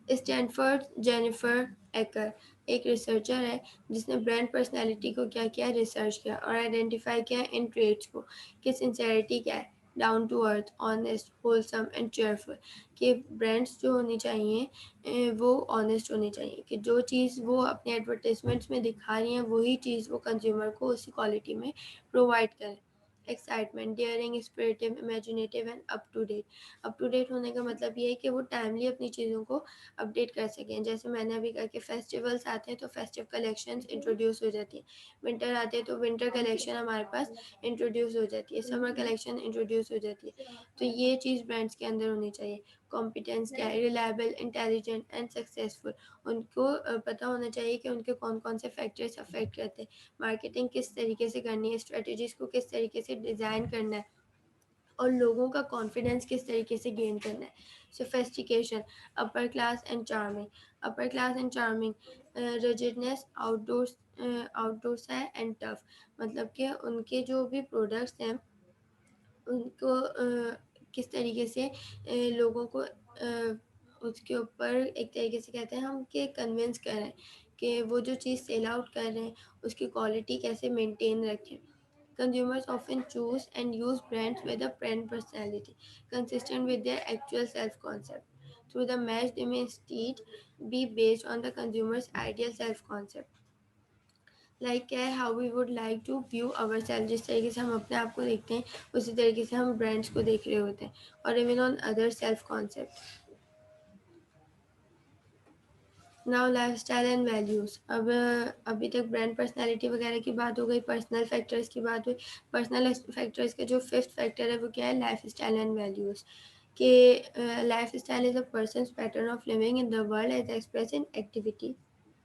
Stanford Jennifer Aaker एक रिसर्चर है जिसने ब्रांड पर्सनैलिटी को क्या किया, रिसर्च किया और आइडेंटिफाई किया इन ट्रेट्स को कि सिंसियरिटी क्या है, down to earth, honest, wholesome and cheerful. कि ब्रांड्स जो होनी चाहिए वो ऑनेस्ट होनी चाहिए, कि जो चीज़ वो अपने एडवर्टाइजमेंट्स में दिखा रही हैं वही चीज़ वो कंज्यूमर को उसी क्वालिटी में प्रोवाइड करें। Excitement, daring, spirited, imaginative and up to date होने का मतलब ये है कि वो टाइमली अपनी चीज़ों को अपडेट कर सकें। जैसे मैंने अभी कहा कि फेस्टिवल्स आते हैं तो फेस्टिव कलेक्शंस इंट्रोड्यूस हो जाती हैं, विंटर आते हैं तो विंटर कलेक्शन हमारे पास इंट्रोड्यूस हो जाती है, समर कलेक्शन इंट्रोड्यूस हो जाती है। तो ये चीज़ ब्रांड्स के अंदर होनी चाहिए। कॉम्पिटेंस क्या है, रिलायबल, इंटेलिजेंट एंड सक्सेसफुल। उनको पता होना चाहिए कि उनके कौन कौन से फैक्टर्स अफेक्ट करते हैं, मार्केटिंग किस तरीके से करनी है, स्ट्रेटजीज़ को किस तरीके से डिज़ाइन करना है और लोगों का कॉन्फिडेंस किस तरीके से गेन करना है। Sophistication, upper class and charming, upper class and charming, rigidness, outdoors है एंड टफ। मतलब कि उनके जो भी प्रोडक्ट्स हैं उनको किस तरीके से लोगों को उसके ऊपर एक तरीके से कहते हैं हम कि कन्विंस करें कि वो जो चीज़ सेल आउट कर रहे हैं उसकी क्वालिटी कैसे मेंटेन रखें। Consumers often choose and use brands with a brand personality consistent with their actual self-concept. Through the match, they may instead be based on the consumer's ideal self-concept. Like क्या है, how we would like to view ourselves, जिस तरीके से हम अपने आप को देखते हैं उसी तरीके से हम ब्रांड्स को देख रहे होते हैं, और even on other self-concept. Now lifestyle and values. अब अभी तक ब्रांड पर्सनैलिटी वगैरह की बात हो गई, पर्सनल फैक्टर्स की बात हुई। पर्सनल फैक्टर्स का जो फिफ्थ फैक्टर है वो क्या है, लाइफ स्टाइल एंड वैल्यूज़। कि life style is a person's pattern of living in the world as express in activity,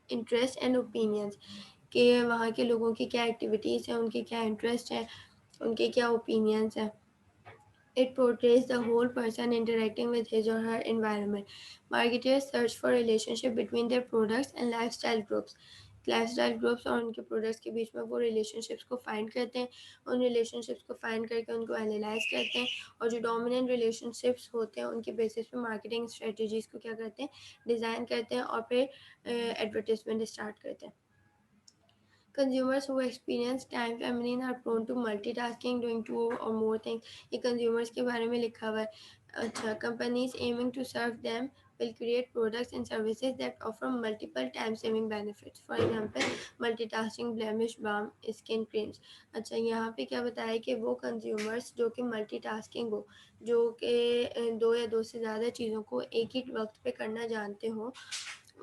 interest and opinions. कि वहाँ के लोगों की क्या एक्टिविटीज़ हैं, उनके क्या इंटरेस्ट हैं, उनके क्या ओपिनियंस हैं। It portrays the whole person interacting with his or her environment. Marketers search for relationship between their products and lifestyle groups. Lifestyle groups और उनके प्रोडक्ट्स के बीच में वो रिलेशनशिप्स को फाइंड करते हैं, उन रिलेशनशिप्स को फाइंड करके उनको एनालाइज करते हैं और जो डोमिनेंट रिलेशनशिप्स होते हैं उनके बेसिस पे मार्केटिंग स्ट्रेटजीज़ को क्या करते हैं, डिज़ाइन करते हैं और फिर एडवर्टीजमेंट स्टार्ट करते हैं। Consumers who experience time feminine are prone to multitasking, doing two or more things. ये consumers के बारे में लिखा हुआ है। अच्छा, companies aiming to serve them will create products and services that offer multiple time-saving benefits. For example, multitasking, blemish balm, skin creams. अच्छा, यहाँ पे क्या बताया है कि वो consumers जो कि multitasking हो, जो कि दो या दो से ज़्यादा चीज़ों को एक ही वक्त पे करना जानते हो,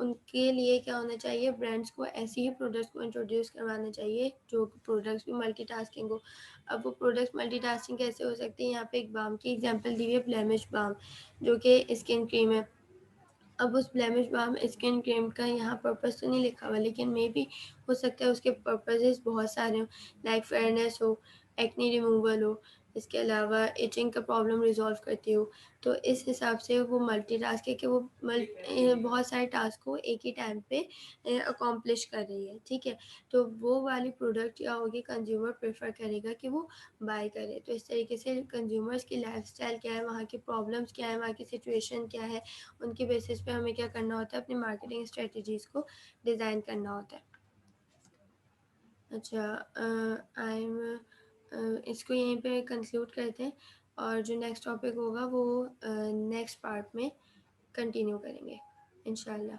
उनके लिए क्या होना चाहिए, ब्रांड्स को ऐसे ही प्रोडक्ट्स को इंट्रोड्यूस करवाना चाहिए जो प्रोडक्ट्स भी मल्टीटास्किंग हो। अब वो प्रोडक्ट्स मल्टीटास्किंग कैसे हो सकती है, यहाँ पे एक बाम की एग्जांपल दी हुई है, ब्लेमिश बाम, जो कि स्किन क्रीम है। अब उस ब्लेमिश बाम स्किन क्रीम का यहाँ पर्पस तो नहीं लिखा हुआ, लेकिन मे बी हो सकता है उसके पर्पसेस बहुत सारे हों, लाइक फेयरनेस हो, एक्ने रिमूवल हो, इसके अलावा इचिंग का प्रॉब्लम रिजॉल्व करती हो। तो इस हिसाब से वो मल्टीटास्क है कि वो बहुत सारे टास्क को एक ही टाइम पे अकॉम्प्लिश कर रही है, ठीक है। तो वो वाली प्रोडक्ट क्या होगी, कंज्यूमर प्रेफर करेगा कि वो बाय करे। तो इस तरीके से कंज्यूमर्स की लाइफस्टाइल क्या है, वहाँ की प्रॉब्लम्स क्या है, वहाँ की सिचुएशन क्या है, उनके बेसिस पे हमें क्या करना होता है, अपनी मार्केटिंग स्ट्रेटजीज़ को डिज़ाइन करना होता है। अच्छा, आई एम इसको यहीं पे कंक्लूड करते हैं और जो नेक्स्ट टॉपिक होगा वो नेक्स्ट पार्ट में कंटिन्यू करेंगे इंशाल्लाह।